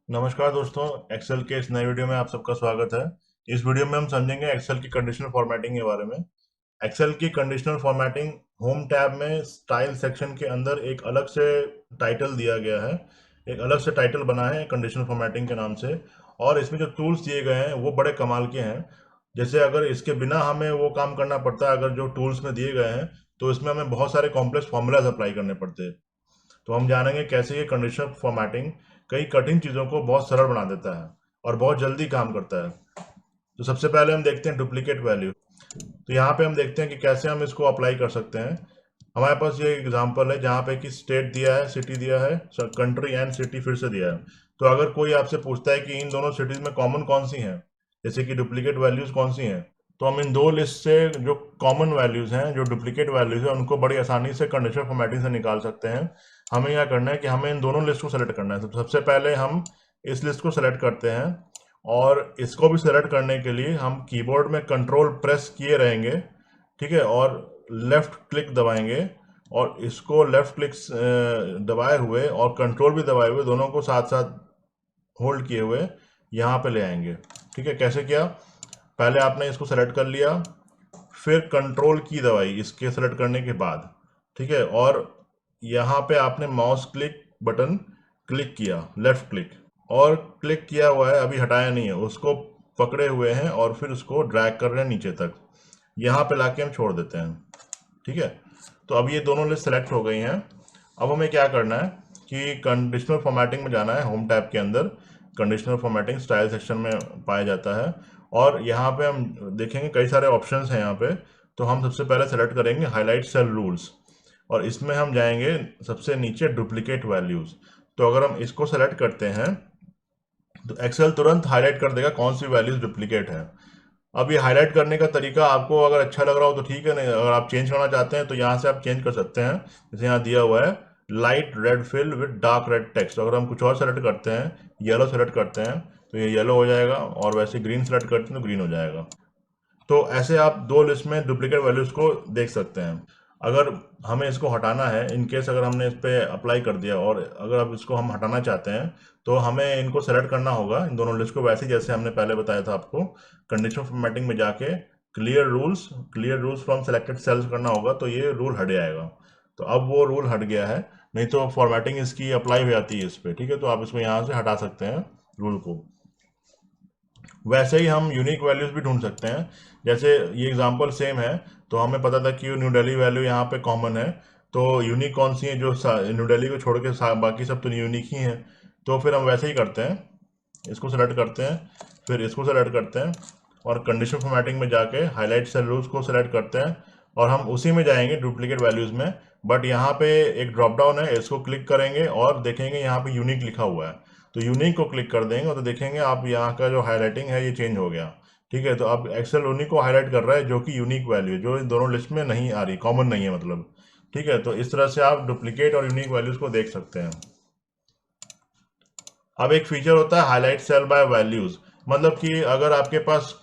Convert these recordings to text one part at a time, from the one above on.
नमस्कार दोस्तों, एक्सेल के इस नए वीडियो में आप सबका स्वागत है। इस वीडियो में हम समझेंगे एक्सेल की कंडीशनल फॉर्मेटिंग के बारे में। एक्सेल की कंडीशनल फॉर्मेटिंग होम टैब में स्टाइल सेक्शन के अंदर एक अलग से टाइटल दिया गया है। एक अलग से टाइटल बना है कंडीशनल फॉर्मेटिंग के नाम से। और इसमें जो टूल्स दिए गए हैं वो बड़े कमाल के हैं। जैसे अगर इसके बिना हमें वो काम करना पड़ता है, अगर जो टूल्स में दिए गए हैं तो इसमें हमें बहुत सारे कॉम्प्लेक्स फॉर्मूलाज अप्लाई करने पड़ते हैं। तो हम जानेंगे कैसे ये कंडीशनल फॉर्मेटिंग कई कठिन चीज़ों को बहुत सरल बना देता है और बहुत जल्दी काम करता है। तो सबसे पहले हम देखते हैं डुप्लीकेट वैल्यू। तो यहाँ पे हम देखते हैं कि कैसे हम इसको अप्लाई कर सकते हैं। हमारे पास ये एग्जांपल है जहाँ पे कि स्टेट दिया है, सिटी दिया है, कंट्री एंड सिटी फिर से दिया है। तो अगर कोई आपसे पूछता है कि इन दोनों सिटीज में कॉमन कौन सी हैं, जैसे कि डुप्लीकेट वैल्यूज कौन सी हैं, तो हम इन दो लिस्ट से जो कॉमन वैल्यूज हैं, जो डुप्लीकेट वैल्यूज हैं, उनको बड़ी आसानी से कंडीशनल फॉर्मेटिंग से निकाल सकते हैं। हमें क्या करना है कि हमें इन दोनों लिस्ट को सेलेक्ट करना है। तो सबसे पहले हम इस लिस्ट को सेलेक्ट करते हैं और इसको भी सेलेक्ट करने के लिए हम कीबोर्ड में कंट्रोल प्रेस किए रहेंगे, ठीक है, और लेफ्ट क्लिक दबाएंगे। और इसको लेफ्ट क्लिक दबाए हुए और कंट्रोल भी दबाए हुए दोनों को साथ साथ होल्ड किए हुए यहाँ पे ले आएंगे। ठीक है, कैसे किया? पहले आपने इसको सेलेक्ट कर लिया, फिर कंट्रोल की दबाई इसके सेलेक्ट करने के बाद, ठीक है, और यहाँ पे आपने माउस क्लिक बटन क्लिक किया, लेफ्ट क्लिक, और क्लिक किया हुआ है, अभी हटाया नहीं है, उसको पकड़े हुए हैं और फिर उसको ड्रैग कर रहे हैं नीचे तक। यहाँ पे लाके हम छोड़ देते हैं। ठीक है, तो अब ये दोनों लिस्ट सेलेक्ट हो गई हैं। अब हमें क्या करना है कि कंडीशनल फॉर्मेटिंग में जाना है। होम टैब के अंदर कंडीशनल फॉर्मेटिंग स्टाइल सेक्शन में पाया जाता है और यहाँ पे हम देखेंगे कई सारे ऑप्शंस हैं यहाँ पे। तो हम सबसे पहले सेलेक्ट करेंगे हाईलाइट सेल रूल्स और इसमें हम जाएंगे सबसे नीचे डुप्लीकेट वैल्यूज। तो अगर हम इसको सेलेक्ट करते हैं तो एक्सेल तुरंत हाईलाइट कर देगा कौन सी वैल्यूज डुप्लीकेट है। अब ये हाईलाइट करने का तरीका आपको अगर अच्छा लग रहा हो तो ठीक है, नहीं अगर आप चेंज करना चाहते हैं तो यहाँ से आप चेंज कर सकते हैं। जैसे यहाँ दिया हुआ है light red fill with dark red text. अगर हम कुछ और सेलेक्ट करते हैं, येलो सेलेक्ट करते हैं तो ये येलो हो जाएगा, और वैसे ग्रीन सेलेक्ट करते हैं तो ग्रीन हो जाएगा। तो ऐसे आप दो लिस्ट में डुप्लीकेट वैल्यूज को देख सकते हैं। अगर हमें इसको हटाना है, इन केस अगर हमने इस पर अप्लाई कर दिया और अगर अब इसको हम हटाना चाहते हैं तो हमें इनको सेलेक्ट करना होगा, इन दोनों लिस्ट को, वैसे ही जैसे हमने पहले बताया था आपको। कंडीशनल फॉर्मेटिंग में जाके clear rules from selected cells करना होगा, तो ये रूल हट जाएगा। तो अब वो रूल हट गया है, नहीं तो फॉर्मेटिंग इसकी अप्लाई हो जाती है इस पर। ठीक है, तो आप इसको यहाँ से हटा सकते हैं रूल को। वैसे ही हम यूनिक वैल्यूज भी ढूंढ सकते हैं। जैसे ये एग्जांपल सेम है, तो हमें पता था कि न्यू दिल्ली वैल्यू यहाँ पे कॉमन है, तो यूनिक कौन सी है? जो न्यू दिल्ली को छोड़ के बाकी सब तो यूनिक ही हैं। तो फिर हम वैसे ही करते हैं, इसको सेलेक्ट करते हैं, फिर इसको सेलेक्ट करते हैं और कंडीशन फॉर्मेटिंग में जाके हाईलाइट सेल रूल्स को सेलेक्ट करते हैं और हम उसी में जाएंगे डुप्लीकेट वैल्यूज में। बट यहाँ पे एक ड्रॉप डाउन है, इसको क्लिक करेंगे और देखेंगे यहाँ पे यूनिक लिखा हुआ है। तो यूनिक को क्लिक कर देंगे तो देखेंगे आप यहाँ का जो हाईलाइटिंग है ये चेंज हो गया। ठीक है, तो अब एक्सेल उन्हीं को हाईलाइट कर रहा है जो कि यूनिक वैल्यू, जो इन दोनों लिस्ट में नहीं आ रही, कॉमन नहीं है मतलब। ठीक है, तो इस तरह से आप डुप्लीकेट और यूनिक वैल्यूज को देख सकते हैं। अब एक फीचर होता है हाईलाइट सेल बाय वैल्यूज। मतलब कि अगर आपके पास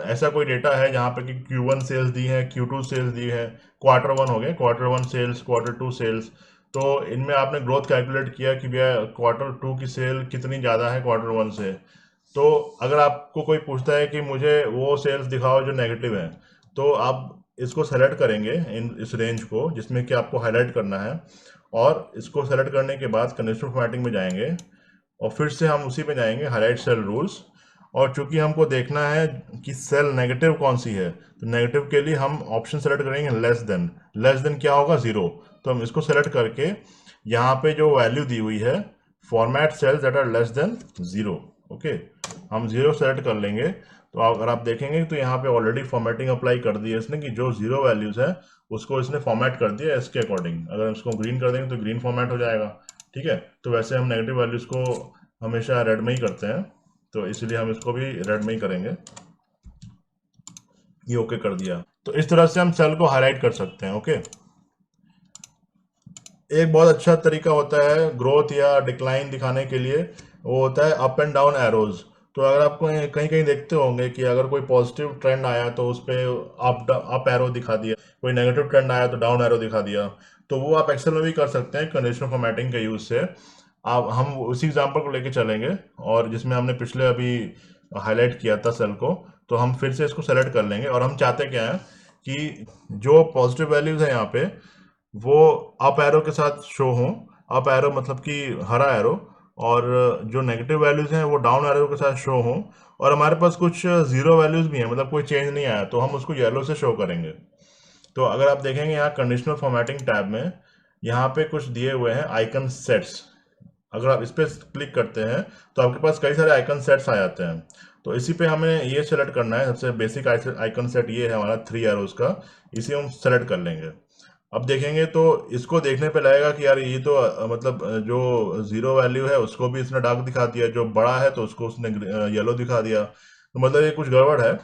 ऐसा कोई डेटा है जहाँ पे कि Q1 सेल्स दी है, Q2 सेल्स दी है, Q1 हो गए, Q1 सेल्स, Q2 सेल्स, तो इनमें आपने ग्रोथ कैलकुलेट किया कि भैया Q2 की सेल कितनी ज़्यादा है Q1 से। तो अगर आपको कोई पूछता है कि मुझे वो सेल्स दिखाओ जो नेगेटिव हैं, तो आप इसको सेलेक्ट करेंगे, इन इस रेंज को जिसमें कि आपको हाईलाइट करना है, और इसको सेलेक्ट करने के बाद कंडीशनल फॉर्मेटिंग में जाएंगे और फिर से हम उसी में जाएंगे हाईलाइट सेल रूल्स। और चूंकि हमको देखना है कि सेल नेगेटिव कौन सी है, तो नेगेटिव के लिए हम ऑप्शन सेलेक्ट करेंगे लेस देन। लेस देन क्या होगा? जीरो। तो हम इसको सेलेक्ट करके यहाँ पे जो वैल्यू दी हुई है, format cells that are less than zero, okay, हम जीरो सेलेक्ट कर लेंगे। तो अगर आप देखेंगे तो यहाँ पे ऑलरेडी फॉर्मेटिंग अप्लाई कर दी है इसने, कि जो जीरो वैल्यूज है उसको इसने फॉर्मेट कर दिया इसके अकॉर्डिंग। अगर इसको ग्रीन कर देंगे तो ग्रीन फॉर्मेट हो जाएगा। ठीक है, तो वैसे हम नेगेटिव वैल्यूज को हमेशा रेड में ही करते हैं, तो इसलिए हम इसको भी रेड में ही करेंगे। ये ओके कर दिया। तो इस तरह से हम सेल को हाईलाइट कर सकते हैं। ओके, एक बहुत अच्छा तरीका होता है ग्रोथ या डिक्लाइन दिखाने के लिए, वो होता है अप एंड डाउन एरोज। तो अगर आप कहीं कहीं देखते होंगे कि अगर कोई पॉजिटिव ट्रेंड आया तो उस पर अप एरो दिखा दिया, कोई नेगेटिव ट्रेंड आया तो डाउन एरो दिखा दिया। तो वो आप एक्सेल में भी कर सकते हैं कंडीशनल फॉर्मेटिंग के यूज से। आप हम उसी एग्जांपल को लेके चलेंगे, और जिसमें हमने पिछले अभी हाईलाइट किया था सेल को, तो हम फिर से इसको सेलेक्ट कर लेंगे। और हम चाहते क्या है कि जो पॉजिटिव वैल्यूज है यहाँ पे वो अप एरो के साथ शो हों। अप एरो मतलब कि हरा एरो, और जो नेगेटिव वैल्यूज हैं वो डाउन एरो के साथ शो हों। और हमारे पास कुछ जीरो वैल्यूज भी हैं, मतलब कोई चेंज नहीं आया, तो हम उसको येलो से शो करेंगे। तो अगर आप देखेंगे यहाँ कंडीशनल फॉर्मेटिंग टैब में यहाँ पे कुछ दिए हुए हैं आइकन सेट्स। अगर आप इस पर क्लिक करते हैं तो आपके पास कई सारे आइकन सेट्स आ जाते हैं। तो इसी पे हमें ये सेलेक्ट करना है, सबसे बेसिक आइकन सेट ये है हमारा 3 एरोज का। इसे हम सेलेक्ट कर लेंगे। अब देखेंगे तो इसको देखने पे लगेगा कि यार ये तो मतलब जो जीरो वैल्यू है उसको भी इसने डार्क दिखा दिया, जो बड़ा है तो उसको उसने येलो दिखा दिया, तो मतलब ये कुछ गड़बड़ है।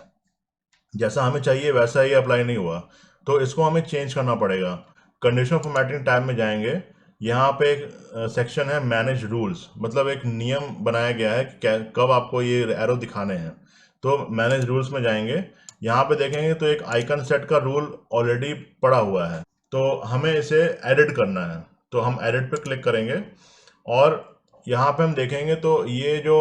जैसा हमें चाहिए वैसा ही अप्लाई नहीं हुआ, तो इसको हमें चेंज करना पड़ेगा। कंडीशनल फॉर्मेटिंग टैब में जाएंगे, यहाँ पे एक सेक्शन है मैनेज रूल्स, मतलब एक नियम बनाया गया है कि कब आपको ये एरो दिखाने हैं। तो मैनेज रूल्स में जाएंगे, यहाँ पे देखेंगे तो एक आइकन सेट का रूल ऑलरेडी पड़ा हुआ है, तो हमें इसे एडिट करना है। तो हम एडिट पे क्लिक करेंगे, और यहाँ पे हम देखेंगे तो ये जो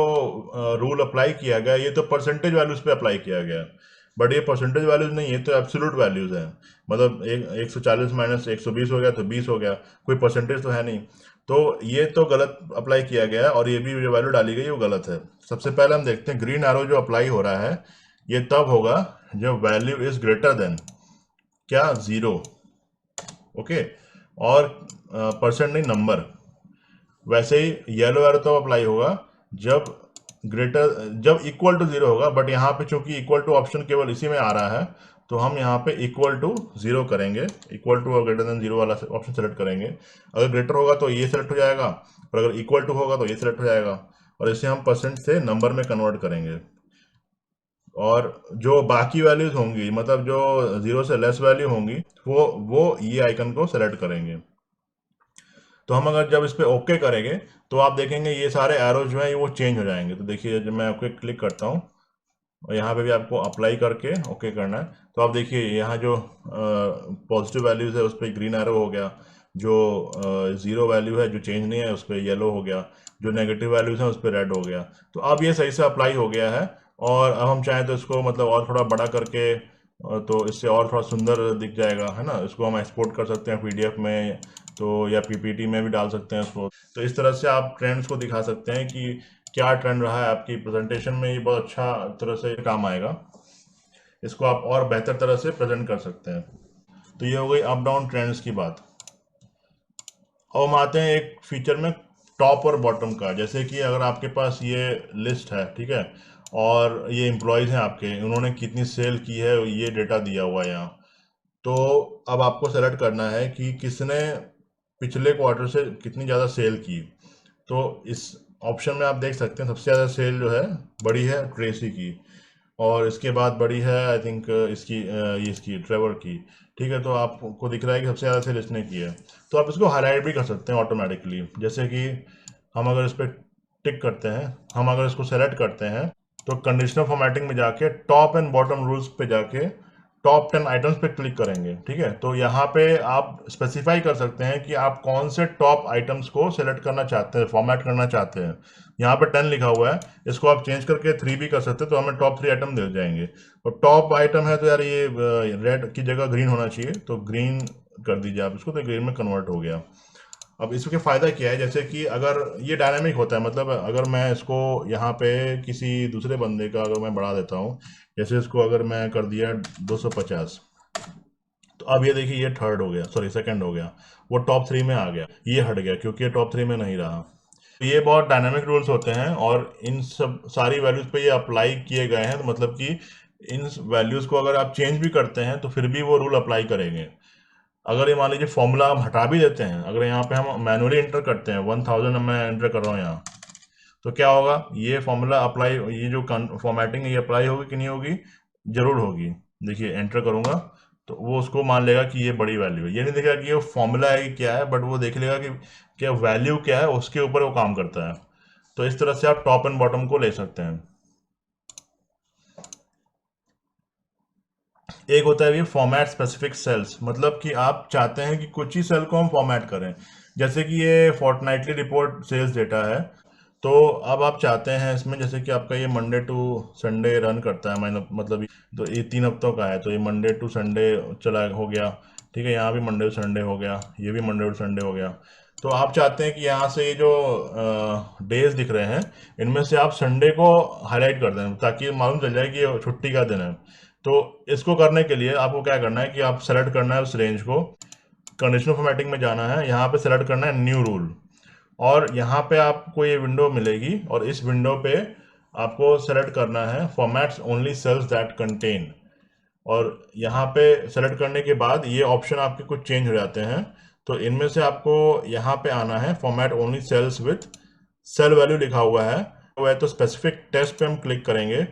रूल अप्लाई किया गया ये तो परसेंटेज वैल्यूज पे अप्लाई किया गया है। बट ये परसेंटेज वैल्यूज नहीं है, तो एब्सोल्यूट वैल्यूज है। मतलब 140 माइनस 120 हो गया तो 20 हो गया, कोई परसेंटेज तो है नहीं। तो ये तो गलत अप्लाई किया गया है, और ये भी जो वैल्यू डाली गई वो गलत है। सबसे पहले हम देखते हैं ग्रीन एरो जो अप्लाई हो रहा है ये तब होगा जब वैल्यू इज ग्रेटर देन क्या 0। ओके, और परसेंट नहीं, नंबर। वैसे ही येलो एरो तो अप्लाई होगा जब जब इक्वल टू 0 होगा, बट यहाँ पे चूंकि इक्वल टू ऑप्शन केवल इसी में आ रहा है, तो हम यहाँ पे इक्वल टू 0 करेंगे। इक्वल टू और ग्रेटर देन 0 वाला ऑप्शन सेलेक्ट करेंगे। अगर ग्रेटर होगा तो ये सेलेक्ट हो जाएगा, और अगर इक्वल टू होगा तो ये सेलेक्ट हो जाएगा, और इसे हम परसेंट से नंबर में कन्वर्ट करेंगे। और जो बाकी वैल्यूज होंगी, मतलब जो 0 से लेस वैल्यू होंगी, वो ये आइकन को सेलेक्ट करेंगे। तो हम अगर जब इस पे ओके करेंगे तो आप देखेंगे ये सारे एरो जो है वो चेंज हो जाएंगे। तो देखिए जब मैं ओके क्लिक करता हूँ, और यहाँ पे भी आपको अप्लाई करके ओके करना है, तो आप देखिए यहाँ जो पॉजिटिव वैल्यूज है उस पर ग्रीन एरो हो गया, जो जीरो वैल्यू है जो चेंज नहीं है उस पर येलो हो गया, जो नेगेटिव वैल्यूज है उस पर रेड हो गया। तो अब ये सही से अप्लाई हो गया है। और अब हम चाहें तो इसको मतलब और थोड़ा बड़ा करके तो इससे और थोड़ा सुंदर दिख जाएगा, है ना। इसको हम एक्सपोर्ट कर सकते हैं पीडीएफ में, तो या पीपीटी में भी डाल सकते हैं इसको। तो इस तरह से आप ट्रेंड्स को दिखा सकते हैं कि क्या ट्रेंड रहा है आपकी प्रेजेंटेशन में। ये बहुत अच्छा तरह से काम आएगा, इसको आप और बेहतर तरह से प्रेजेंट कर सकते हैं। तो ये हो गई अप डाउन ट्रेंड्स की बात। अब हम आते हैं एक फीचर में टॉप और बॉटम का। जैसे कि अगर आपके पास ये लिस्ट है, ठीक है, और ये एम्प्लॉयज़ हैं आपके, उन्होंने कितनी सेल की है ये डेटा दिया हुआ है यहाँ। तो अब आपको सेलेक्ट करना है कि किसने पिछले क्वार्टर से कितनी ज़्यादा सेल की। तो इस ऑप्शन में आप देख सकते हैं सबसे ज़्यादा सेल जो है बड़ी है ट्रेसी की, और इसके बाद बड़ी है आई थिंक इसकी ये इसकी ट्रेवर की। ठीक है, तो आपको दिख रहा है कि सबसे ज़्यादा सेल इसने की है। तो आप इसको हाईलाइट भी कर सकते हैं ऑटोमेटिकली। जैसे कि हम अगर इस पर टिक करते हैं, हम अगर इसको सेलेक्ट करते हैं, तो कंडीशनल फॉर्मेटिंग में जाके टॉप एंड बॉटम रूल्स पे जाके टॉप 10 आइटम्स पे क्लिक करेंगे। ठीक है, तो यहाँ पे आप स्पेसिफाई कर सकते हैं कि आप कौन से टॉप आइटम्स को सेलेक्ट करना चाहते हैं, फॉर्मेट करना चाहते हैं। यहाँ पे 10 लिखा हुआ है, इसको आप चेंज करके 3 भी कर सकते हैं, तो हमें टॉप 3 आइटम दे जाएंगे। और टॉप आइटम है तो यार ये रेड की जगह ग्रीन होना चाहिए, तो ग्रीन कर दीजिए आप इसको, तो ग्रीन में कन्वर्ट हो गया। अब इसके फ़ायदा क्या है, जैसे कि अगर ये डायनामिक होता है, मतलब अगर मैं इसको यहाँ पे किसी दूसरे बंदे का अगर मैं बढ़ा देता हूँ, जैसे इसको अगर मैं कर दिया 250, तो अब ये देखिए ये थर्ड हो गया, सॉरी सेकंड हो गया, वो टॉप 3 में आ गया, ये हट गया क्योंकि ये टॉप 3 में नहीं रहा। तो ये बहुत डायनामिक रूल्स होते हैं, और इन सब सारी वैल्यूज पे ये अप्लाई किए गए हैं। तो मतलब कि इन वैल्यूज को अगर आप चेंज भी करते हैं तो फिर भी वो रूल अप्लाई करेंगे। अगर ये मान लीजिए फॉर्मूला हम हटा भी देते हैं, अगर यहाँ पे हम मैनुअली एंटर करते हैं 1000 मैं एंटर कर रहा हूँ यहाँ, तो क्या होगा, ये फॉर्मूला अप्लाई, ये जो फॉर्मेटिंग है ये अप्लाई होगी कि नहीं होगी, जरूर होगी। देखिए एंटर करूंगा तो वो उसको मान लेगा कि ये बड़ी वैल्यू है। ये नहीं देखेगा कि ये फॉर्मूला है कि क्या है, बट वो देख लेगा कि क्या वैल्यू क्या है, उसके ऊपर वो काम करता है। तो इस तरह से आप टॉप एंड बॉटम को ले सकते हैं। एक होता है ये फॉर्मेट स्पेसिफिक सेल्स, मतलब कि आप चाहते हैं कि कुछ ही सेल को हम फॉर्मेट करें। जैसे कि ये फोर्टनाइटली रिपोर्ट सेल्स डेटा है, तो अब आप चाहते हैं इसमें जैसे कि आपका ये मंडे टू संडे रन करता है, मतलब तो ये 3 हफ्तों का है, तो ये मंडे टू संडे चला हो गया, ठीक है। यहाँ भी मंडे टू संडे हो गया, ये भी मंडे टू संडे हो गया। तो आप चाहते हैं कि यहाँ से ये जो डेज दिख रहे हैं इनमें से आप संडे को हाईलाइट कर दें ताकि मालूम चल जाए कि ये छुट्टी का दिन है। तो इसको करने के लिए आपको क्या करना है कि आप सेलेक्ट करना है उस रेंज को, कंडीशनल फॉर्मेटिंग में जाना है, यहाँ पे सेलेक्ट करना है न्यू रूल, और यहाँ पे आपको ये विंडो मिलेगी और इस विंडो पे आपको सेलेक्ट करना है formats only cells that contain, और यहाँ पे सेलेक्ट करने के बाद ये ऑप्शन आपके कुछ चेंज हो जाते हैं। तो इनमें से आपको यहाँ पे आना है format only cells with cell value लिखा हुआ है, वो है तो स्पेसिफिक टेस्ट पे हम क्लिक करेंगे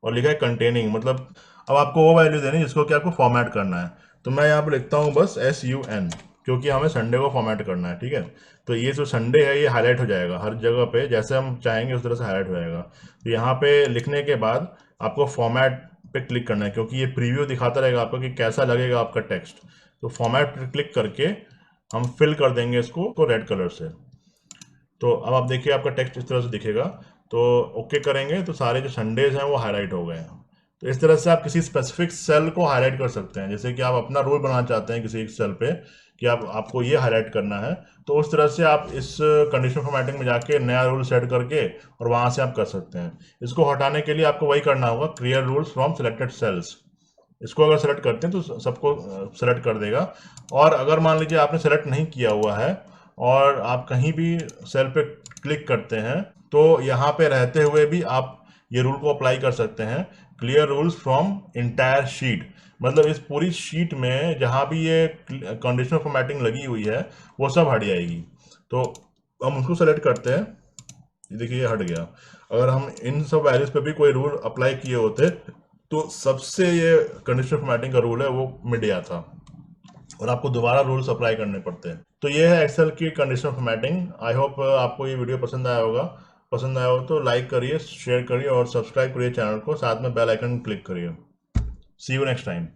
और लिखा है कंटेनिंग, मतलब अब आपको वो वैल्यू देनी है जिसको कि आपको फॉर्मेट करना है। तो मैं यहाँ पे लिखता हूँ बस SUN, क्योंकि हमें संडे को फॉर्मेट करना है, ठीक है। तो ये जो संडे है ये हाईलाइट हो जाएगा हर जगह पे, जैसे हम चाहेंगे उस तरह से हाईलाइट हो जाएगा। तो यहाँ पे लिखने के बाद आपको फॉर्मेट पे क्लिक करना है, क्योंकि ये प्रीव्यू दिखाता रहेगा आपको कि कैसा लगेगा आपका टेक्स्ट। तो फॉर्मेट पे क्लिक करके हम फिल कर देंगे इसको रेड कलर से। तो अब आप देखिए आपका टेक्स्ट इस तरह से दिखेगा। तो ओके करेंगे तो सारे जो संडेज हैं वो हाईलाइट हो गए हैं। तो इस तरह से आप किसी स्पेसिफिक सेल को हाईलाइट कर सकते हैं, जैसे कि आप अपना रूल बनाना चाहते हैं किसी एक सेल पे कि आपको ये हाईलाइट करना है, तो उस तरह से आप इस कंडीशनल फॉर्मेटिंग में जाके नया रूल सेट करके और वहां से आप कर सकते हैं। इसको हटाने के लिए आपको वही करना होगा, clear rules from selected cells. इसको अगर सेलेक्ट करते हैं तो सबको सेलेक्ट कर देगा। और अगर मान लीजिए आपने सेलेक्ट नहीं किया हुआ है और आप कहीं भी सेल पे क्लिक करते हैं तो यहाँ पे रहते हुए भी आप ये रूल को अप्लाई कर सकते हैं, clear rules from entire sheet, मतलब इस पूरी शीट में जहाँ भी ये कंडीशनल फॉर्मेटिंग लगी हुई है वो सब हट जाएगी। तो हम उसको सेलेक्ट करते हैं, ये देखिए ये हट गया। अगर हम इन सब वैल्यूज पे भी कोई रूल अप्लाई किए होते तो सबसे ये कंडीशनल फॉर्मेटिंग का रूल है वो मिट गया था और आपको दोबारा रूल्स अप्लाई करने पड़ते हैं। तो ये है एक्सेल की कंडीशनल फॉर्मेटिंग। आई होप आपको ये वीडियो पसंद आया होगा। पसंद आया हो तो लाइक करिए, शेयर करिए और सब्सक्राइब करिए चैनल को, साथ में बेल आइकन क्लिक करिए। सी यू नेक्स्ट टाइम।